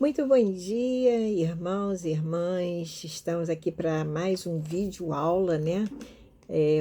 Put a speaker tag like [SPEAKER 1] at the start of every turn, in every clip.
[SPEAKER 1] Muito bom dia, irmãos e irmãs. Estamos aqui para mais um vídeo aula, né?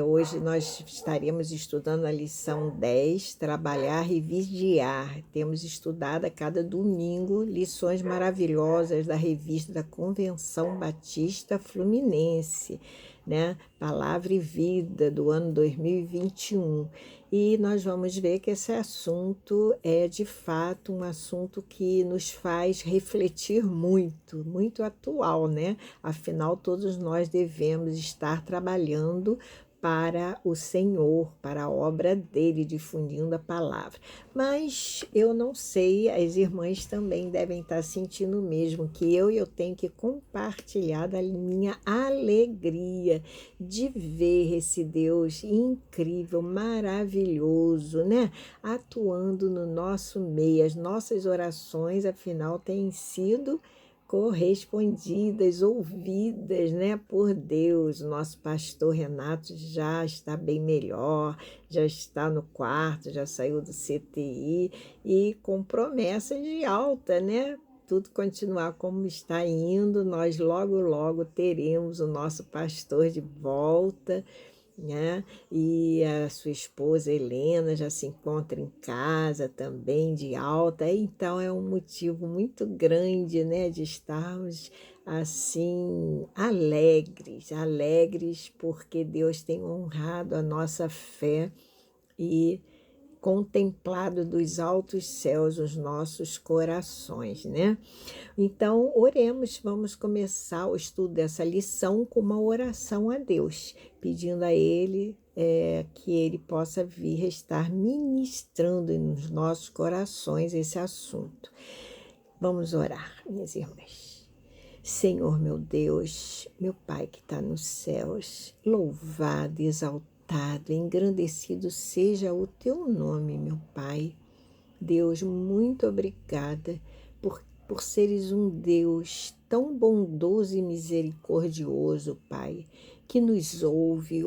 [SPEAKER 1] Hoje nós estaremos estudando a lição 10, Trabalhar e Vigiar. Temos estudado a cada domingo lições maravilhosas da revista da Convenção Batista Fluminense, né? Palavra e Vida, do ano 2021. E nós vamos ver que esse assunto é, de fato, um assunto que nos faz refletir muito, muito atual, né? Afinal, todos nós devemos estar trabalhando para o Senhor, para a obra dele, difundindo a palavra. Mas eu não sei, as irmãs também devem estar sentindo o mesmo, que eu tenho que compartilhar da minha alegria de ver esse Deus incrível, maravilhoso, né? Atuando no nosso meio. As nossas orações, afinal, têm sido correspondidas, ouvidas, né, por Deus. Nosso pastor Renato já está bem melhor, já está no quarto, já saiu do CTI e com promessa de alta, né? Tudo continuar como está indo, nós logo teremos o nosso pastor de volta, né? E a sua esposa Helena já se encontra em casa também de alta, então é um motivo muito grande, né, de estarmos assim alegres porque Deus tem honrado a nossa fé e contemplado dos altos céus os nossos corações, né? Então, oremos, vamos começar o estudo dessa lição com uma oração a Deus, pedindo a Ele que Ele possa vir estar ministrando nos nossos corações esse assunto. Vamos orar, minhas irmãs. Senhor, meu Deus, meu Pai que está nos céus, louvado, exaltado, engrandecido seja o Teu nome, meu Pai. Deus, muito obrigada por seres um Deus tão bondoso e misericordioso, Pai, que nos ouve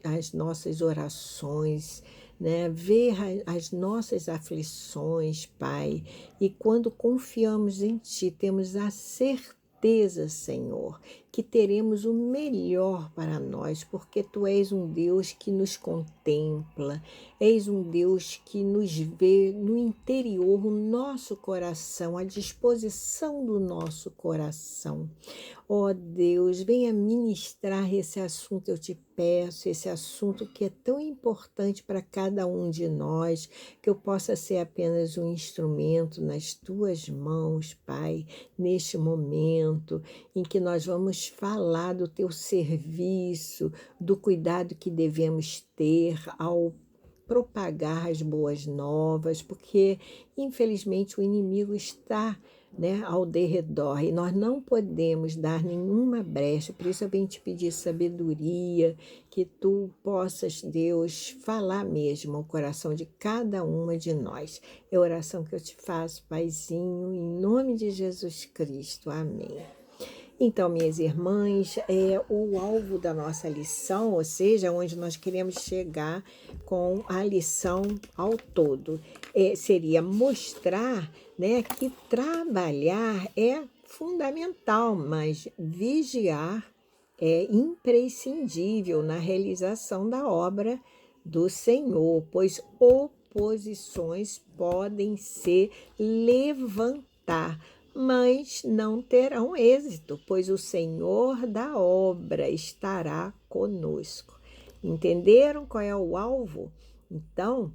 [SPEAKER 1] as nossas orações, né? Vê as nossas aflições, Pai, e quando confiamos em Ti, temos a certeza, Senhor, que teremos o melhor para nós, porque Tu és um Deus que nos contempla, és um Deus que nos vê no interior, o nosso coração, a disposição do nosso coração. Ó Deus, venha ministrar esse assunto, eu te peço, esse assunto que é tão importante para cada um de nós, que eu possa ser apenas um instrumento nas tuas mãos, Pai, neste momento em que nós vamos falar do teu serviço, do cuidado que devemos ter ao propagar as boas novas, porque infelizmente o inimigo está, né, ao derredor e nós não podemos dar nenhuma brecha. Por isso eu venho te pedir sabedoria, que tu possas, Deus, falar mesmo ao coração de cada uma de nós. É a oração que eu te faço, Paizinho, em nome de Jesus Cristo. Amém. Então, minhas irmãs, o alvo da nossa lição, ou seja, onde nós queremos chegar com a lição ao todo, seria mostrar, né, que trabalhar é fundamental, mas vigiar é imprescindível na realização da obra do Senhor, pois oposições podem se levantar, mas não terão êxito, pois o Senhor da obra estará conosco. Entenderam qual é o alvo? Então,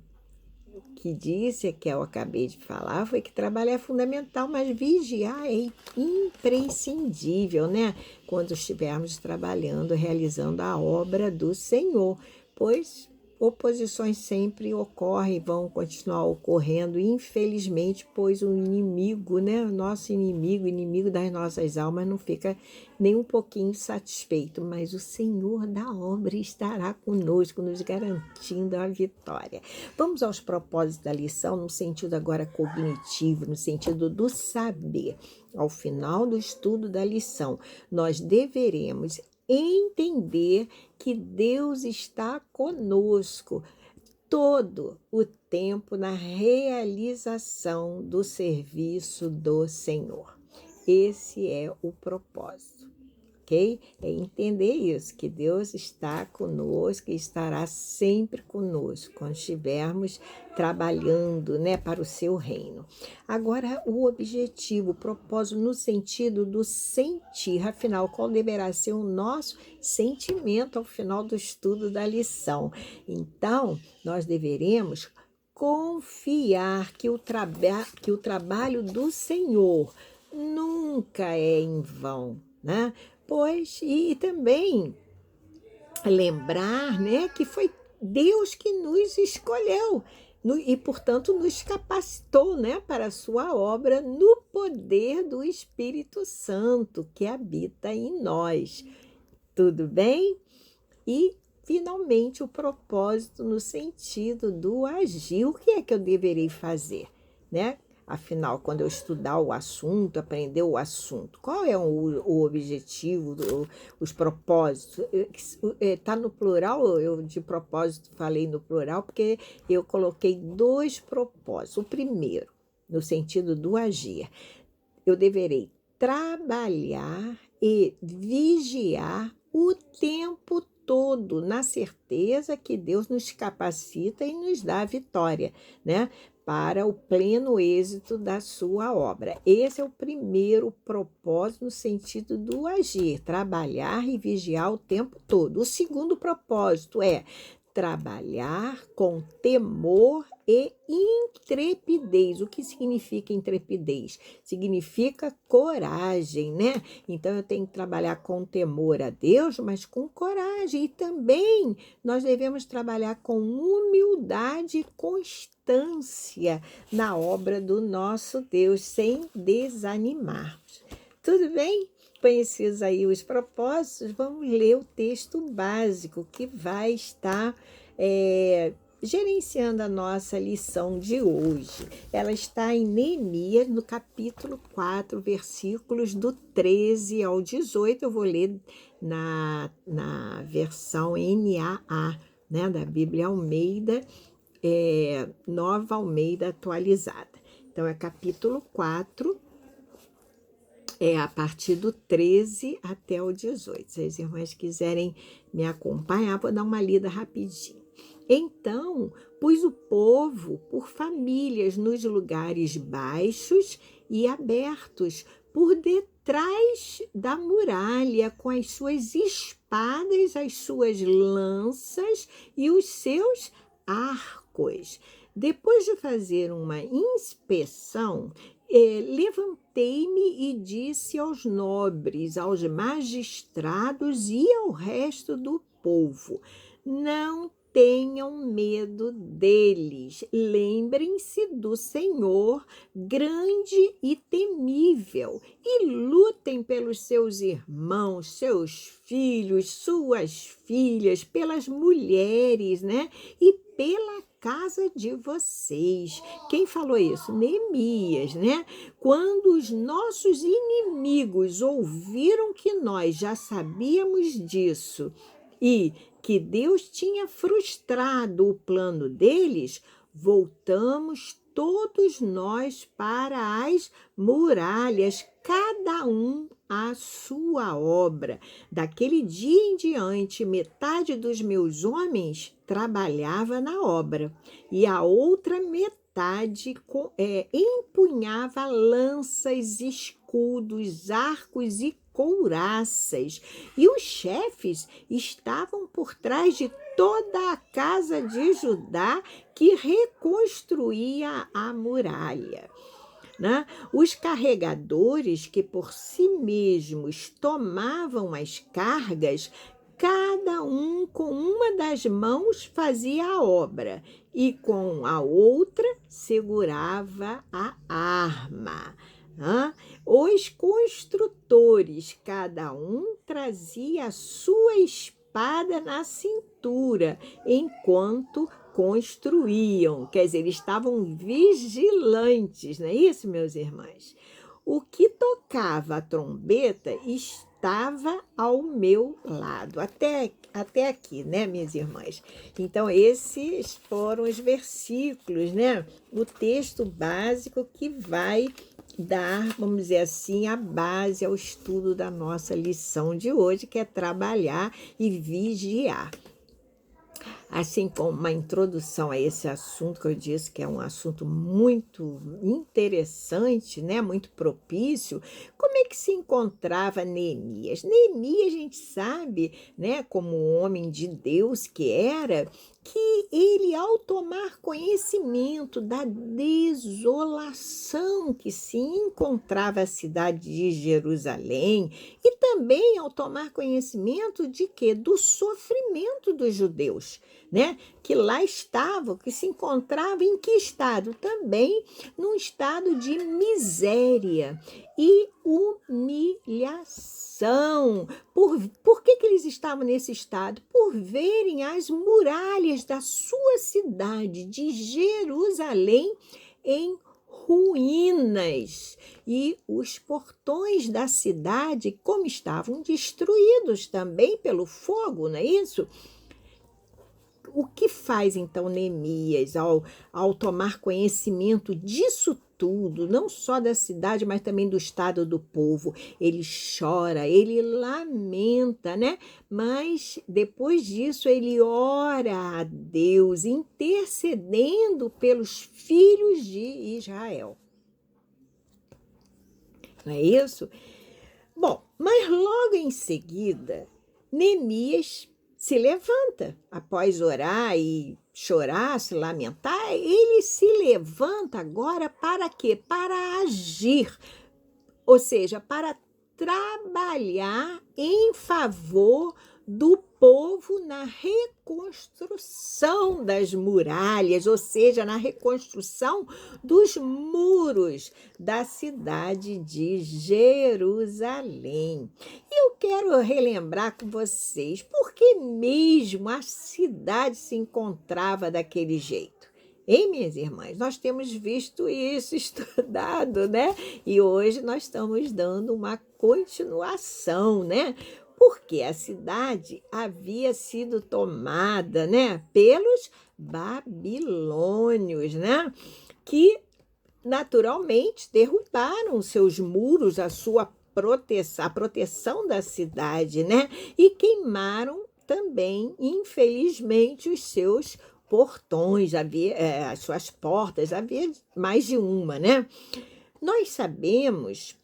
[SPEAKER 1] o que disse, que eu acabei de falar, foi que trabalhar é fundamental, mas vigiar é imprescindível, né? Quando estivermos trabalhando, realizando a obra do Senhor, pois oposições sempre ocorrem, vão continuar ocorrendo, infelizmente, pois o inimigo, né, nosso inimigo das nossas almas, não fica nem um pouquinho satisfeito, mas o Senhor da obra estará conosco, nos garantindo a vitória. Vamos aos propósitos da lição, no sentido agora cognitivo, no sentido do saber. Ao final do estudo da lição, nós deveremos entender que Deus está conosco. todo o tempo na realização do serviço do Senhor. Esse é o propósito, ok? É entender isso, que Deus está conosco e estará sempre conosco quando estivermos trabalhando, né, para o seu reino. Agora, o objetivo, o propósito no sentido do sentir, afinal, qual deverá ser o nosso sentimento ao final do estudo da lição? Então, nós deveremos confiar que o trabalho do Senhor nunca é em vão, né? Pois, e também lembrar, né, que foi Deus que nos escolheu e, portanto, nos capacitou, né, para a sua obra no poder do Espírito Santo que habita em nós. Tudo bem? E, finalmente, o propósito no sentido do agir. O que é que eu deverei fazer, né? Afinal, quando eu estudar o assunto, aprender o assunto, qual é o objetivo, os propósitos? Está no plural, eu de propósito falei no plural, porque eu coloquei 2 propósitos. O primeiro, no sentido do agir, eu deverei trabalhar e vigiar o tempo todo, na certeza que Deus nos capacita e nos dá a vitória, né? Para o pleno êxito da sua obra. Esse é o primeiro propósito no sentido do agir, trabalhar e vigiar o tempo todo. O segundo propósito é trabalhar com temor e intrepidez. O que significa intrepidez? Significa coragem, né? Então, eu tenho que trabalhar com temor a Deus, mas com coragem. E também nós devemos trabalhar com humildade e constância na obra do nosso Deus, sem desanimar. Tudo bem? Conhecidos aí os propósitos, vamos ler o texto básico que vai estar gerenciando a nossa lição de hoje. Ela está em Neemias, no capítulo 4, versículos do 13 ao 18. Eu vou ler na versão NAA, né, da Bíblia Almeida, Nova Almeida atualizada. Então, é capítulo 4, a partir do 13 até o 18. Se as irmãs quiserem me acompanhar, vou dar uma lida rapidinho. Então, pus o povo por famílias nos lugares baixos e abertos, por detrás da muralha, com as suas espadas, as suas lanças e os seus arcos. Depois de fazer uma inspeção, levantei-me e disse aos nobres, aos magistrados e ao resto do povo: não tenham medo deles. Lembrem-se do Senhor, grande e temível, e lutem pelos seus irmãos, seus filhos, suas filhas, pelas mulheres, né? E pela casa de vocês. Quem falou isso? Neemias, né? Quando os nossos inimigos ouviram que nós já sabíamos disso e que Deus tinha frustrado o plano deles, voltamos todos nós para as muralhas, cada um à sua obra. Daquele dia em diante, metade dos meus homens trabalhava na obra e a outra metade empunhava lanças, escudos, arcos e couraças, e os chefes estavam por trás de toda a casa de Judá que reconstruía a muralha, né? Os carregadores, que por si mesmos tomavam as cargas, cada um com uma das mãos fazia a obra e com a outra segurava a arma. Os construtores, cada um trazia a sua espada na cintura enquanto construíam. Quer dizer, eles estavam vigilantes, não é isso, meus irmãos? O que tocava a trombeta estava ao meu lado. Até aqui, né, minhas irmãs? Então, esses foram os versículos, né? O texto básico que vai dar, vamos dizer assim, a base ao estudo da nossa lição de hoje, que é trabalhar e vigiar. Assim como uma introdução a esse assunto, que eu disse que é um assunto muito interessante, né? Muito propício, como é que se encontrava Neemias? Neemias, a gente sabe, né, como homem de Deus que era, que ele, ao tomar conhecimento da desolação que se encontrava a cidade de Jerusalém, e também ao tomar conhecimento de quê? Do sofrimento dos judeus, né? Que lá estavam, que se encontravam em que estado? Também num estado de miséria e humilhação. Por que eles estavam nesse estado? Por verem as muralhas da sua cidade de Jerusalém em ruínas, e os portões da cidade, como estavam destruídos também pelo fogo, não é isso? O que faz então Neemias ao tomar conhecimento disso tudo, não só da cidade, mas também do estado do povo? Ele chora, ele lamenta, né? Mas depois disso ele ora a Deus, intercedendo pelos filhos de Israel. Não é isso? Bom, mas logo em seguida, Neemias se levanta. Após orar e chorar, se lamentar, ele se levanta agora para quê? Para agir, ou seja, para trabalhar em favor do povo na reconstrução das muralhas, ou seja, na reconstrução dos muros da cidade de Jerusalém. E eu quero relembrar com vocês por que mesmo a cidade se encontrava daquele jeito. Hein, minhas irmãs? Nós temos visto isso, estudado, né? E hoje nós estamos dando uma continuação, né? Porque a cidade havia sido tomada, né, pelos babilônios, né? Que naturalmente derrubaram seus muros, a proteção da cidade, né? E queimaram também, infelizmente, os seus portões, havia as suas portas, havia mais de uma, né? Nós sabemos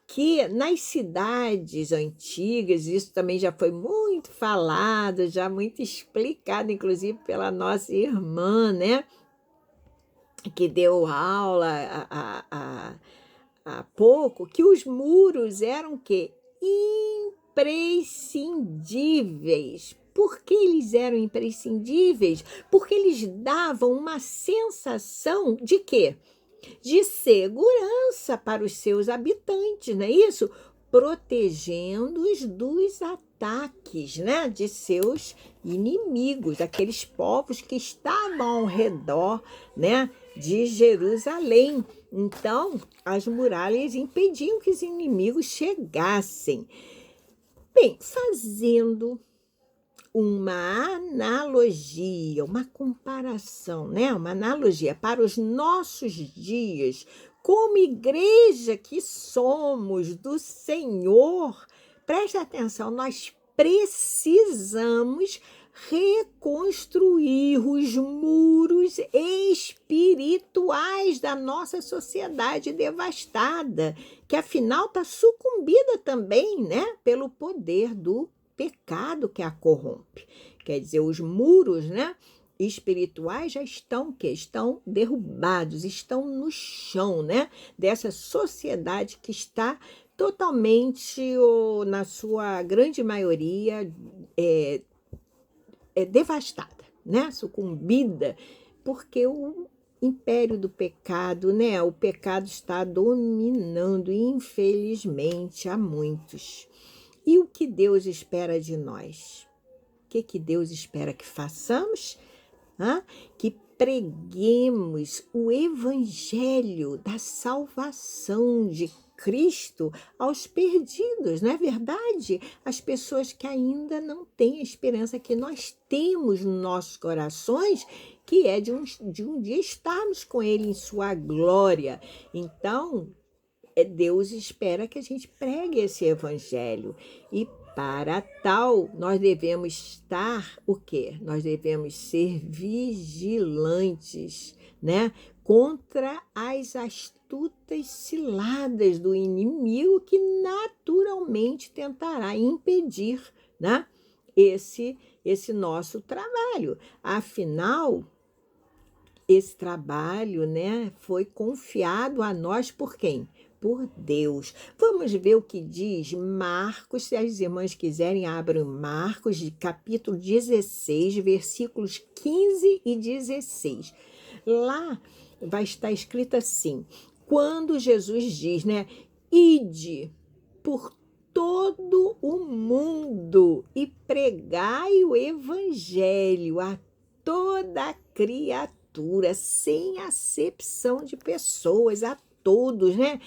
[SPEAKER 1] que nas cidades antigas, isso também já foi muito falado, já muito explicado, inclusive pela nossa irmã, né? Que deu aula há pouco, que os muros eram quê? Imprescindíveis. Por que eles eram imprescindíveis? Porque eles davam uma sensação de quê? De segurança para os seus habitantes, não é isso? Protegendo-os dos ataques, né, de seus inimigos, aqueles povos que estavam ao redor, né, de Jerusalém. Então, as muralhas impediam que os inimigos chegassem. Bem, fazendo uma analogia, uma comparação, né? Uma analogia para os nossos dias, como igreja que somos do Senhor, preste atenção, nós precisamos reconstruir os muros espirituais da nossa sociedade devastada, que afinal está sucumbida também, né, pelo poder do pecado que a corrompe. Quer dizer, os muros, né, espirituais já estão que estão derrubados, estão no chão, né, dessa sociedade que está totalmente, ou na sua grande maioria, devastada, né, sucumbida, porque o império do pecado, né, o pecado está dominando, infelizmente, a muitos. E o que Deus espera de nós? O que Deus espera que façamos? Que preguemos o evangelho da salvação de Cristo aos perdidos, não é verdade? As pessoas que ainda não têm a esperança que nós temos nos nossos corações, que é de um dia estarmos com Ele em sua glória. Então, Deus espera que a gente pregue esse evangelho. E para tal, nós devemos estar o quê? Nós devemos ser vigilantes, né? Contra as astutas ciladas do inimigo que naturalmente tentará impedir, né? Esse nosso trabalho. Afinal, esse trabalho, né, foi confiado a nós por quem? Por Deus. Vamos ver o que diz Marcos, se as irmãs quiserem, abram Marcos, de capítulo 16, versículos 15 e 16. Lá vai estar escrito assim, quando Jesus diz, né, ide por todo o mundo e pregai o evangelho a toda criatura, sem acepção de pessoas, a todos, né?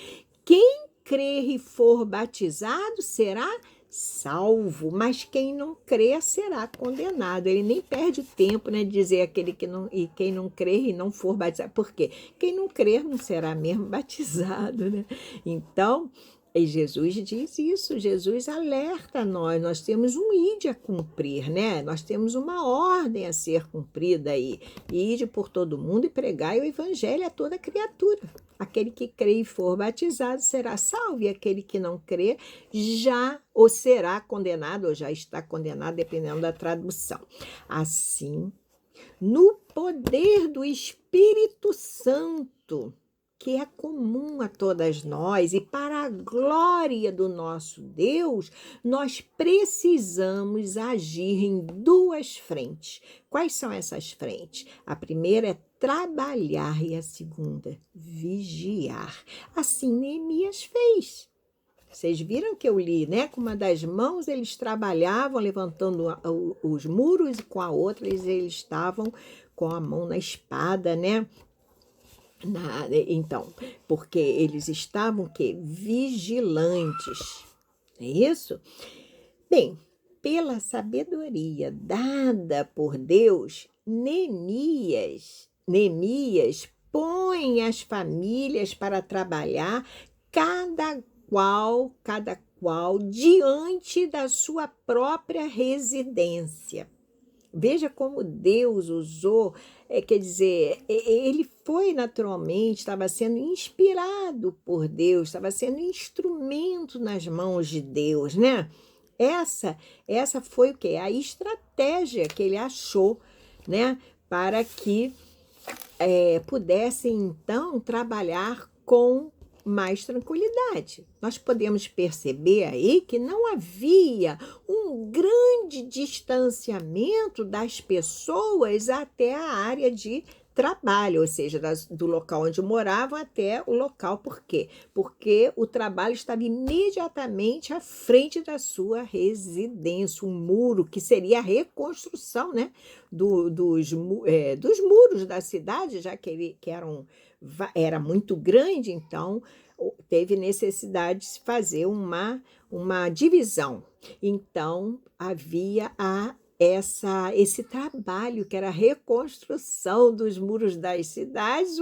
[SPEAKER 1] Quem crer e for batizado será salvo, mas quem não crer será condenado. Ele nem perde tempo, né, de dizer aquele que não, e quem não crer e não for batizado. Por quê? Quem não crer não será mesmo batizado, né? Então, e Jesus diz isso, Jesus alerta nós temos um ide a cumprir, né? Nós temos uma ordem a ser cumprida aí. Ide por todo mundo e pregai o evangelho a toda criatura. Aquele que crê e for batizado será salvo, e aquele que não crê já ou será condenado, ou já está condenado, dependendo da tradução. Assim, no poder do Espírito Santo, que é comum a todas nós, e para a glória do nosso Deus, nós precisamos agir em duas frentes. Quais são essas frentes? A primeira é trabalhar e a segunda, vigiar. Assim Neemias fez. Vocês viram que eu li, né? Com uma das mãos eles trabalhavam levantando os muros, e com a outra eles estavam com a mão na espada, né? Então, porque eles estavam que vigilantes, é isso? Bem, pela sabedoria dada por Deus, Neemias põe as famílias para trabalhar, cada qual diante da sua própria residência. Veja como Deus usou, quer dizer, ele foi naturalmente, estava sendo inspirado por Deus, estava sendo instrumento nas mãos de Deus, né? Essa foi o quê? A estratégia que ele achou, né? Para que pudessem, então, trabalhar com mais tranquilidade. Nós podemos perceber aí que não havia um grande distanciamento das pessoas até a área de trabalho, ou seja, do local onde moravam até o local. Por quê? Porque o trabalho estava imediatamente à frente da sua residência, um muro que seria a reconstrução, né, dos muros da cidade, já que era muito grande, então teve necessidade de se fazer uma divisão. Então, havia esse trabalho, que era a reconstrução dos muros das cidades,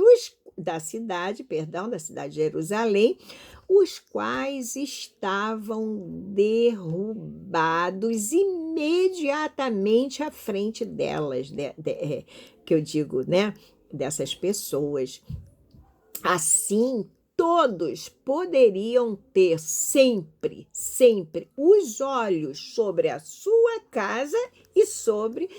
[SPEAKER 1] da cidade de Jerusalém, os quais estavam derrubados imediatamente à frente delas, que eu digo, né, dessas pessoas. Assim, todos poderiam ter sempre os olhos sobre a sua casa e sobre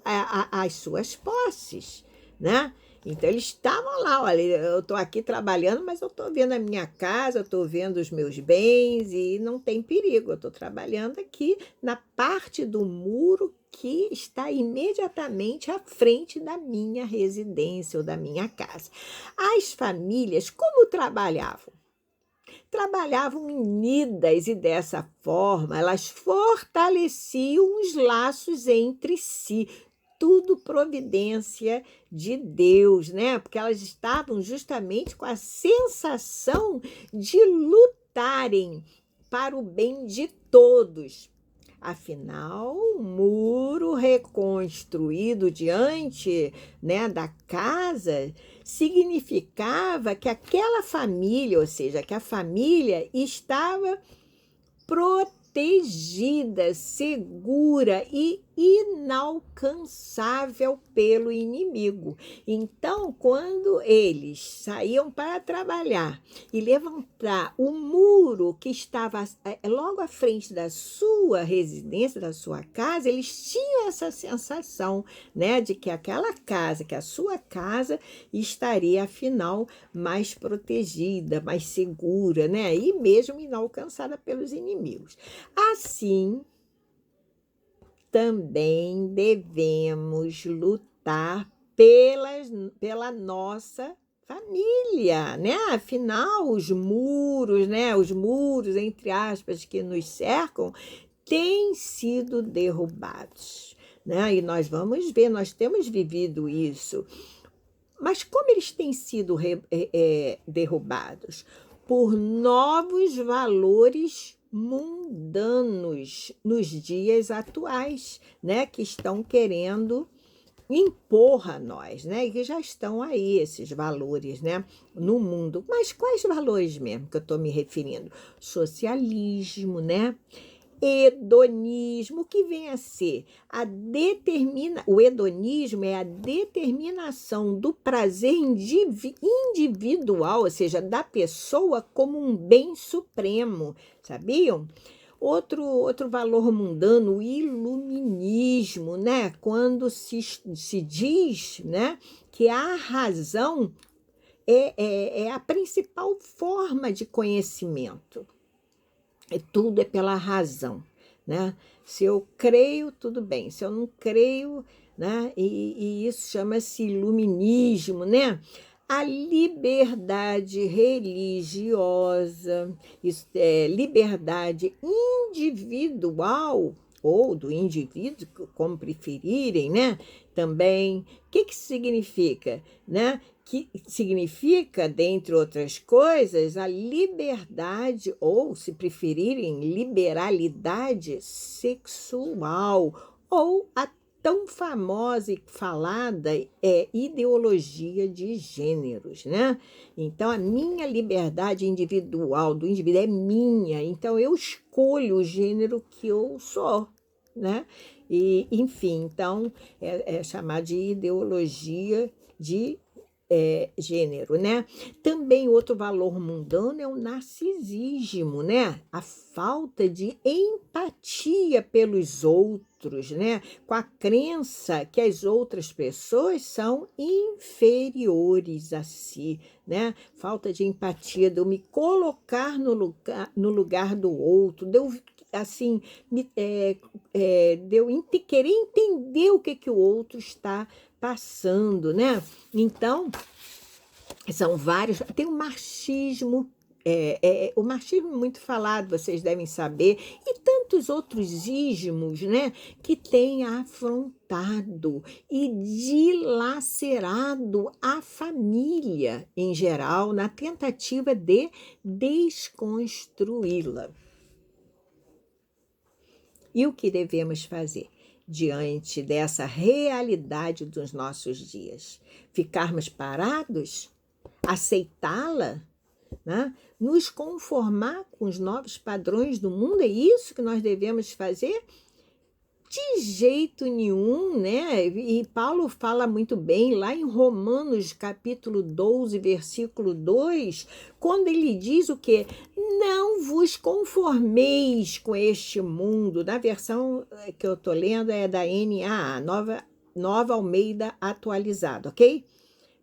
[SPEAKER 1] as suas posses, né? Então, eles estavam lá, olha, eu estou aqui trabalhando, mas eu estou vendo a minha casa, eu estou vendo os meus bens e não tem perigo, eu estou trabalhando aqui na parte do muro que está imediatamente à frente da minha residência ou da minha casa. As famílias, como trabalhavam? Trabalhavam unidas e dessa forma elas fortaleciam os laços entre si. Tudo providência de Deus, né? Porque elas estavam justamente com a sensação de lutar lutarem para o bem de todos. Afinal, o muro reconstruído diante, né, da casa significava que aquela família, ou seja, que a família estava protegida, segura e inalcançável pelo inimigo. Então, quando eles saíam para trabalhar e levantar o muro que estava logo à frente da sua residência, da sua casa, eles tinham essa sensação, né, de que aquela casa, que a sua casa estaria, afinal, mais protegida, mais segura, né, e mesmo inalcançada pelos inimigos. Assim, também devemos lutar pela nossa família, né? Afinal, os muros, né? Os muros, entre aspas, que nos cercam, têm sido derrubados, né? E nós vamos ver, nós temos vivido isso. Mas como eles têm sido derrubados? Por novos valores mundanos nos dias atuais, né, que estão querendo impor a nós, né, e que já estão aí esses valores, né, no mundo. Mas quais valores mesmo que eu estou me referindo? Socialismo, né? Hedonismo, que vem a ser o hedonismo é a determinação do prazer individual, ou seja, da pessoa como um bem supremo, sabiam? Outro valor mundano, o iluminismo, né? Quando se diz, né, que a razão é a principal forma de conhecimento. Tudo é pela razão, né? Se eu creio, tudo bem. Se eu não creio, né? E isso chama-se iluminismo, né? A liberdade religiosa, isso é liberdade individual ou do indivíduo, como preferirem, né? Também, o que significa, né? Que significa, dentre outras coisas, a liberdade, ou, se preferirem, liberalidade sexual, ou a tão famosa e falada ideologia de gêneros, né? Então, a minha liberdade individual do indivíduo é minha, então eu escolho o gênero que eu sou, né? E, enfim, então, é chamado de ideologia de gênero, né? Também outro valor mundano é o narcisismo, né? A falta de empatia pelos outros, né? Com a crença que as outras pessoas são inferiores a si, né? Falta de empatia, de eu me colocar no lugar do outro, de eu assim, de eu querer entender o que o outro está passando, né? Então, são vários. Tem o marxismo, o marxismo muito falado, vocês devem saber, e tantos outros ismos, né, que têm afrontado e dilacerado a família em geral, na tentativa de desconstruí-la. E o que devemos fazer diante dessa realidade dos nossos dias? Ficarmos parados? Aceitá-la? Né? Nos conformar com os novos padrões do mundo? É isso que nós devemos fazer? De jeito nenhum, né? E Paulo fala muito bem lá em Romanos, capítulo 12, versículo 2, quando ele diz o quê? Não vos conformeis com este mundo. Na versão que eu estou lendo é da NAA, Nova Almeida Atualizada, ok?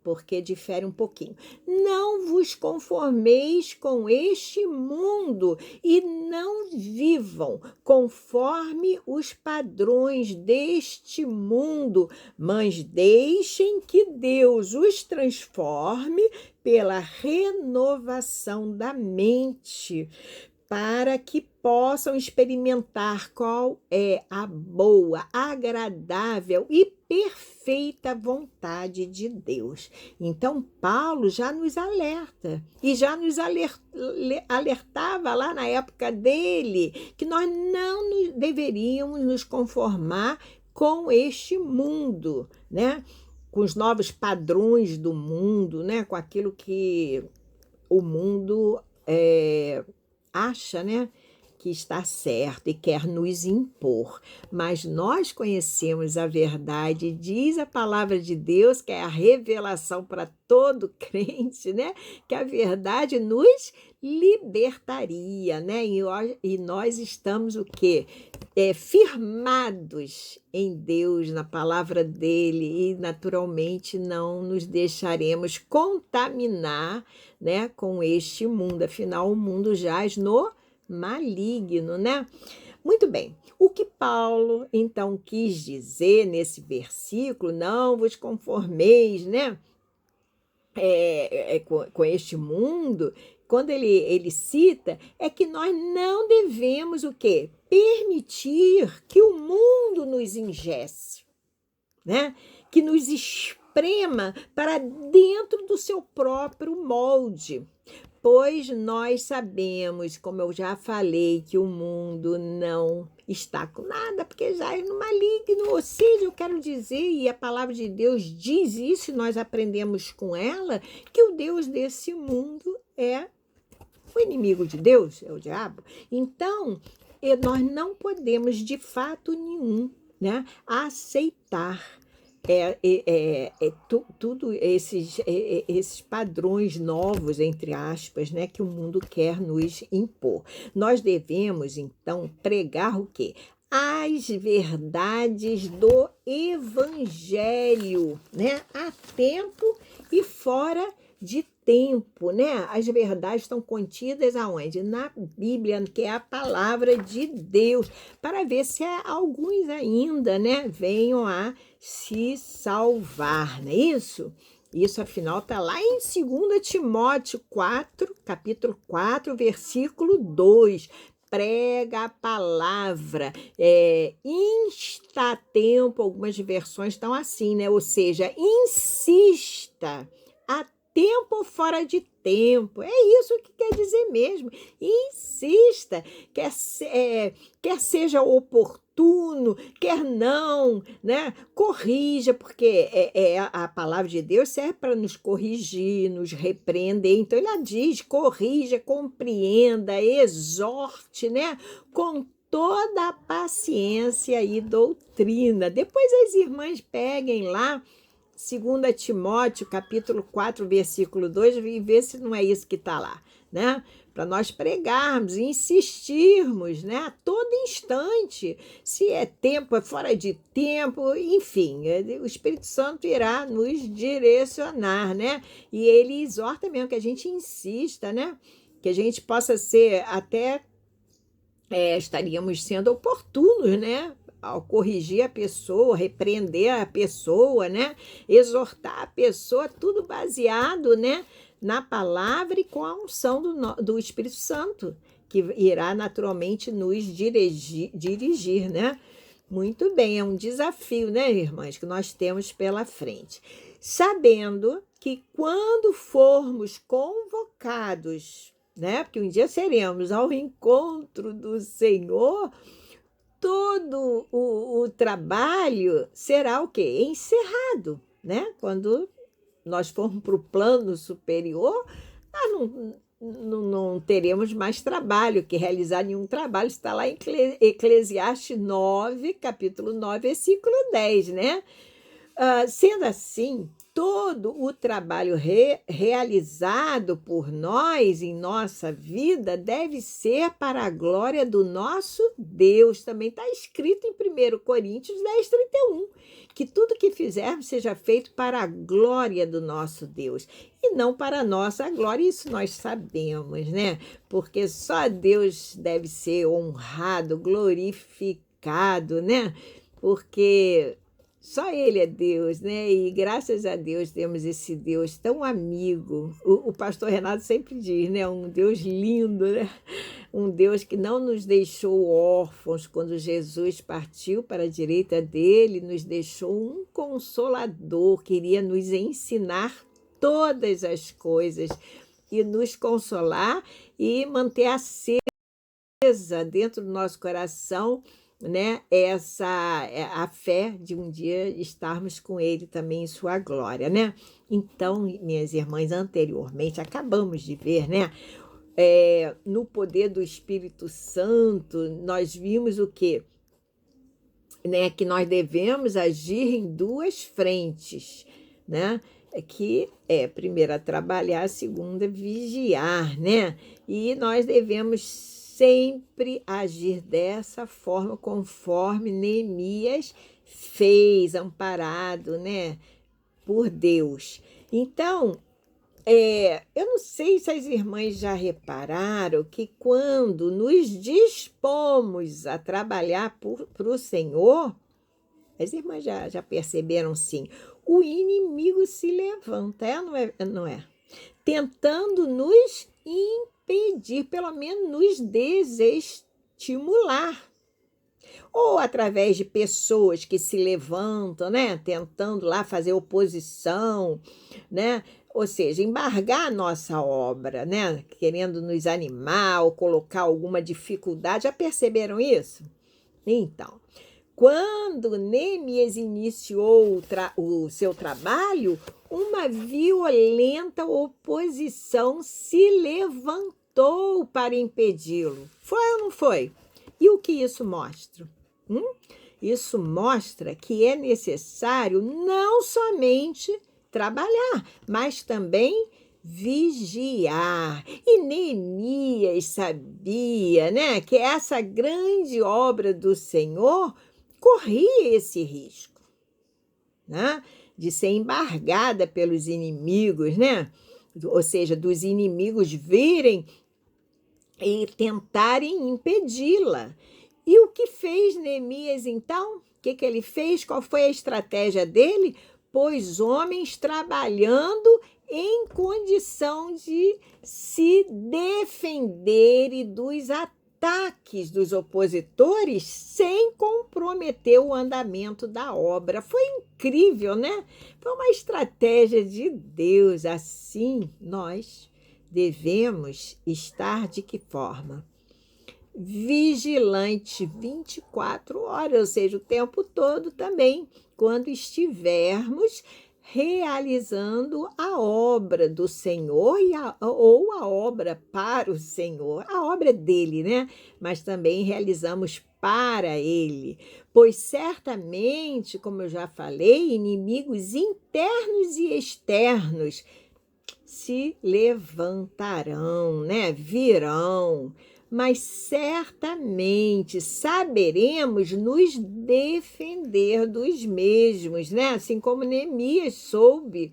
[SPEAKER 1] Porque difere um pouquinho. Não vos conformeis com este mundo e não vivam conforme os padrões deste mundo, mas deixem que Deus os transforme pela renovação da mente, para que possam experimentar qual é a boa, agradável e perfeita vontade de Deus. Então, Paulo já nos alerta, e já nos alertava lá na época dele, que nós não deveríamos nos conformar com este mundo, né? Com os novos padrões do mundo, né? Com aquilo que o mundo acha, né, que está certo e quer nos impor. Mas nós conhecemos a verdade, diz a palavra de Deus, que é a revelação para todo crente, né? Que a verdade nos libertaria, né? E nós estamos o quê? Firmados em Deus, na palavra dele, e naturalmente não nos deixaremos contaminar, né, com este mundo. Afinal, o mundo jaz no maligno, né? Muito bem. O que Paulo então quis dizer nesse versículo, não vos conformeis, né, com este mundo, quando ele cita, é que nós não devemos o quê? Permitir que o mundo nos ingesse, né? Que nos esprema para dentro do seu próprio molde. Pois nós sabemos, como eu já falei, que o mundo não está com nada, porque já é no maligno. Ou seja, eu quero dizer, e a palavra de Deus diz isso, e nós aprendemos com ela, que o Deus desse mundo é o inimigo de Deus, é o diabo. Então, nós não podemos, de fato nenhum, né, aceitar tudo esses padrões novos, entre aspas, né, que o mundo quer nos impor. Nós devemos, então, pregar o quê? As verdades do Evangelho, né? A tempo e fora de tempo, né? As verdades estão contidas aonde? Na Bíblia, que é a palavra de Deus, para ver se alguns ainda, né, venham a se salvar, não é isso? Isso, afinal, está lá em 2 Timóteo 4, capítulo 4, versículo 2. Prega a palavra, insta a tempo, algumas versões estão assim, né? Ou seja, insista a tempo ou fora de tempo. É isso que quer dizer mesmo. Insista, quer seja oportuno, quer não, né? Corrija, porque a palavra de Deus serve para nos corrigir, nos repreender. Então, ela diz, corrija, compreenda, exorte, né? Com toda a paciência e doutrina. Depois as irmãs peguem lá 2 Timóteo, capítulo 4, versículo 2, e ver se não é isso que está lá, né? Para nós pregarmos, insistirmos, né? A todo instante, se é tempo, é fora de tempo, enfim, o Espírito Santo irá nos direcionar, né? E ele exorta mesmo que a gente insista, né? Que a gente possa ser até, estaríamos sendo oportunos, né? Ao corrigir a pessoa, repreender a pessoa, né? Exortar a pessoa, tudo baseado, né, na palavra e com a unção do Espírito Santo, que irá naturalmente nos dirigir, né? Muito bem, é um desafio, né, irmãs, que nós temos pela frente. Sabendo que quando formos convocados, né, porque um dia seremos ao encontro do Senhor, todo o trabalho será o quê? Encerrado, né? Quando nós formos para o plano superior, nós não teremos mais trabalho, que realizar nenhum trabalho. Está lá em Eclesiastes 9, capítulo 9, versículo 10, né? Sendo assim, todo o trabalho realizado por nós em nossa vida deve ser para a glória do nosso Deus. Também está escrito em 1 Coríntios 10, 31, que tudo que fizermos seja feito para a glória do nosso Deus e não para a nossa glória. Isso nós sabemos, né? Porque só Deus deve ser honrado, glorificado, né? Porque só Ele é Deus, né? E graças a Deus temos esse Deus tão amigo. O pastor Renato sempre diz, né? Um Deus lindo, né? Um Deus que não nos deixou órfãos quando Jesus partiu para a direita dele, nos deixou um consolador, queria nos ensinar todas as coisas e nos consolar e manter acesa dentro do nosso coração, né, a fé de um dia estarmos com ele também em sua glória, né? Então, minhas irmãs, anteriormente acabamos de ver, né, no poder do Espírito Santo, nós vimos o quê? Né, que nós devemos agir em duas frentes, né? Que é, primeira, trabalhar, segunda, vigiar, né? E nós devemos sempre agir dessa forma, conforme Neemias fez, amparado, né, por Deus. Então, eu não sei se as irmãs já repararam que quando nos dispomos a trabalhar para o Senhor, as irmãs já perceberam, sim, o inimigo se levanta, não é? Tentando nos impedir, pelo menos nos desestimular. Ou através de pessoas que se levantam, né, tentando lá fazer oposição, né? Ou seja, embargar a nossa obra, né, querendo nos animar ou colocar alguma dificuldade. Já perceberam isso? Então, quando Neemias iniciou o seu trabalho, uma violenta oposição se levantou para impedi-lo. Foi ou não foi? E o que isso mostra? Isso mostra que é necessário não somente trabalhar, mas também vigiar. E Neemias sabia, né, que essa grande obra do Senhor corria esse risco, né, de ser embargada pelos inimigos, né? Ou seja, dos inimigos virem e tentarem impedi-la. E o que fez Neemias, então? O que ele fez? Qual foi a estratégia dele? Pôs homens trabalhando em condição de se defender dos ataques dos opositores sem comprometer o andamento da obra. Foi incrível, né? Foi uma estratégia de Deus. Assim, nós devemos estar de que forma? Vigilante 24 horas, ou seja, o tempo todo também, quando estivermos realizando a obra do Senhor ou a obra para o Senhor. A obra é dele, né? Mas também realizamos para ele, pois certamente, como eu já falei, inimigos internos e externos se levantarão, né? Virão, mas certamente saberemos nos defender dos mesmos, né? Assim como Neemias soube.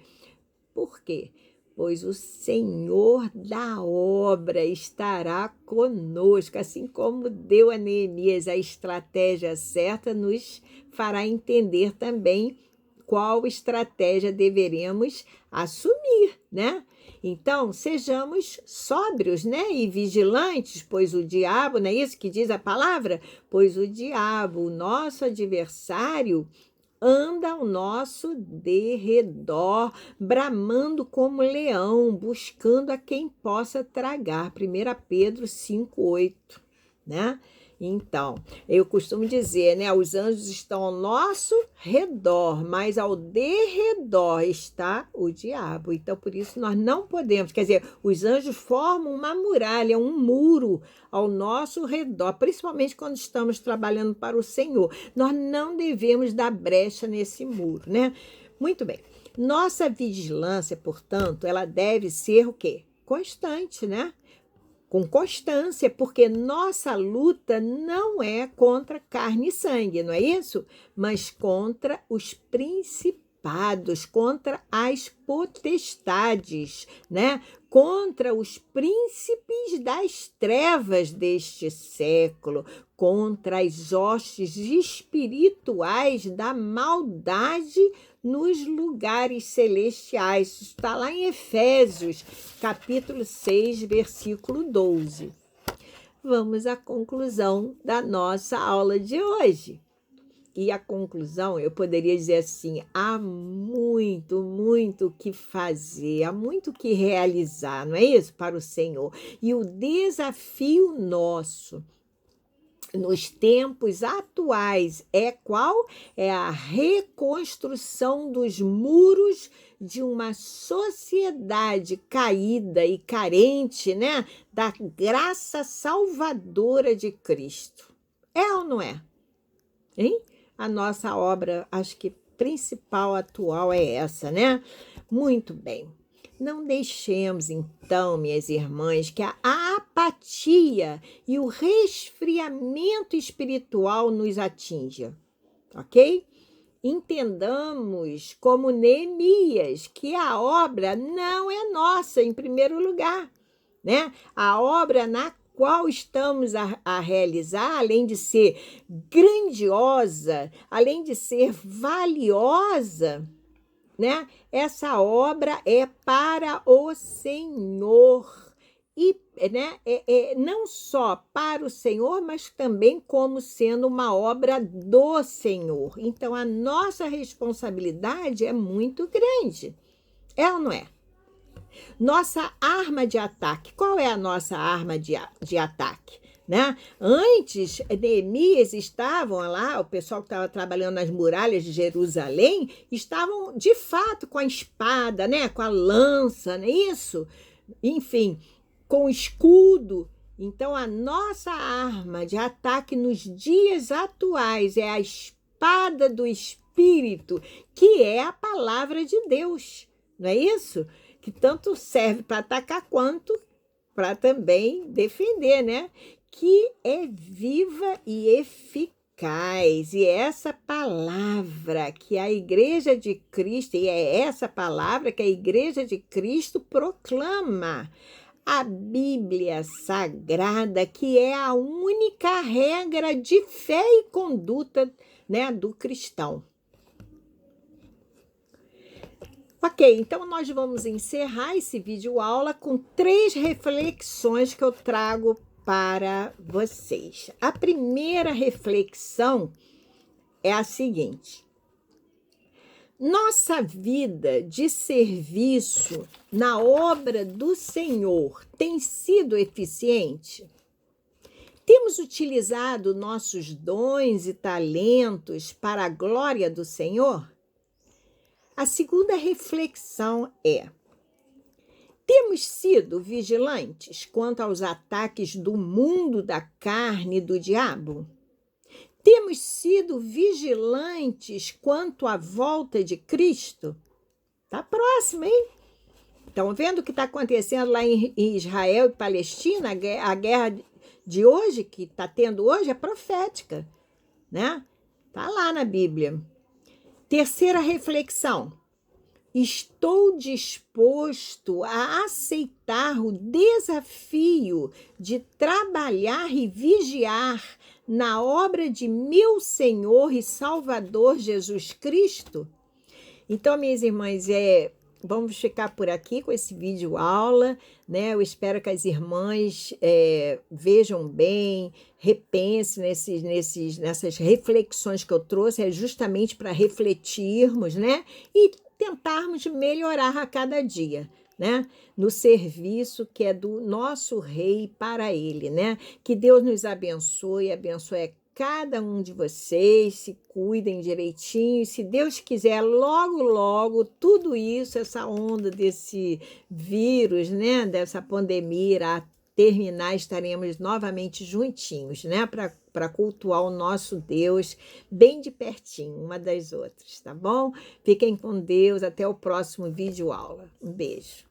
[SPEAKER 1] Por quê? Pois o Senhor da obra estará conosco, assim como deu a Neemias a estratégia certa, nos fará entender também qual estratégia deveremos assumir, né? Então, sejamos sóbrios, né? E vigilantes, pois o diabo, não é isso que diz a palavra? Pois o diabo, o nosso adversário, anda ao nosso derredor, bramando como leão, buscando a quem possa tragar. 1 Pedro 5:8, né? Então, eu costumo dizer, né? Os anjos estão ao nosso redor, mas ao derredor está o diabo. Então, por isso, nós não podemos, quer dizer, os anjos formam uma muralha, um muro ao nosso redor, principalmente quando estamos trabalhando para o Senhor. Nós não devemos dar brecha nesse muro, né? Muito bem. Nossa vigilância, portanto, ela deve ser o quê? Constante, né? Com constância, porque nossa luta não é contra carne e sangue, não é isso? Mas contra os principados, contra as potestades, né? Contra os príncipes das trevas deste século, contra as hostes espirituais da maldade nos lugares celestiais. Isso está lá em Efésios, capítulo 6, versículo 12. vamos à conclusão da nossa aula de hoje. E a conclusão, eu poderia dizer assim, há muito, muito o que fazer, há muito o que realizar, não é isso? Para o Senhor. E o desafio nosso nos tempos atuais é qual? É a reconstrução dos muros de uma sociedade caída e carente, né, da graça salvadora de Cristo. É ou não é? Hein? A nossa obra, acho que principal atual é essa, né? Muito bem. Não deixemos, então, minhas irmãs, que a apatia e o resfriamento espiritual nos atinja, ok? Entendamos, como Neemias, que a obra não é nossa, em primeiro lugar, né? A obra na qual estamos a realizar, além de ser grandiosa, além de ser valiosa, né? Essa obra é para o Senhor. E né, não só para o Senhor, mas também como sendo uma obra do Senhor. Então, a nossa responsabilidade é muito grande. É ou não é? Nossa arma de ataque. Qual é a nossa arma de ataque? Né? Antes, Neemias estavam lá, o pessoal que estava trabalhando nas muralhas de Jerusalém, estavam de fato com a espada, né? Com a lança, não é isso? Enfim, com o escudo. Então, a nossa arma de ataque nos dias atuais é a espada do Espírito, que é a palavra de Deus, não é isso? Que tanto serve para atacar quanto para também defender, né? Que é viva e eficaz. E é essa palavra que a Igreja de Cristo, e é essa palavra que a Igreja de Cristo proclama. A Bíblia Sagrada, que é a única regra de fé e conduta, né, do cristão. Ok, então nós vamos encerrar esse vídeo aula com 3 reflexões que eu trago para vocês. A primeira reflexão é a seguinte: nossa vida de serviço na obra do Senhor tem sido eficiente? Temos utilizado nossos dons e talentos para a glória do Senhor? A segunda reflexão é: temos sido vigilantes quanto aos ataques do mundo da carne e do diabo? Temos sido vigilantes quanto à volta de Cristo? Está próximo, hein? Estão vendo o que está acontecendo lá em Israel e Palestina? A guerra de hoje, que está tendo hoje, é profética, né? Está lá na Bíblia. Terceira reflexão: estou disposto a aceitar o desafio de trabalhar e vigiar na obra de meu Senhor e Salvador Jesus Cristo? Então, minhas irmãs, vamos ficar por aqui com esse vídeo aula, né? Eu espero que as irmãs vejam bem, repensem nessas reflexões que eu trouxe, é justamente para refletirmos, né? E tentarmos melhorar a cada dia, né? No serviço que é do nosso Rei para Ele, né? Que Deus nos abençoe cada um de vocês, se cuidem direitinho. Se Deus quiser, logo, logo, tudo isso, essa onda desse vírus, né? Dessa pandemia irá terminar, estaremos novamente juntinhos, né? Para cultuar o nosso Deus bem de pertinho, uma das outras, tá bom? Fiquem com Deus, até o próximo vídeo aula. Um beijo.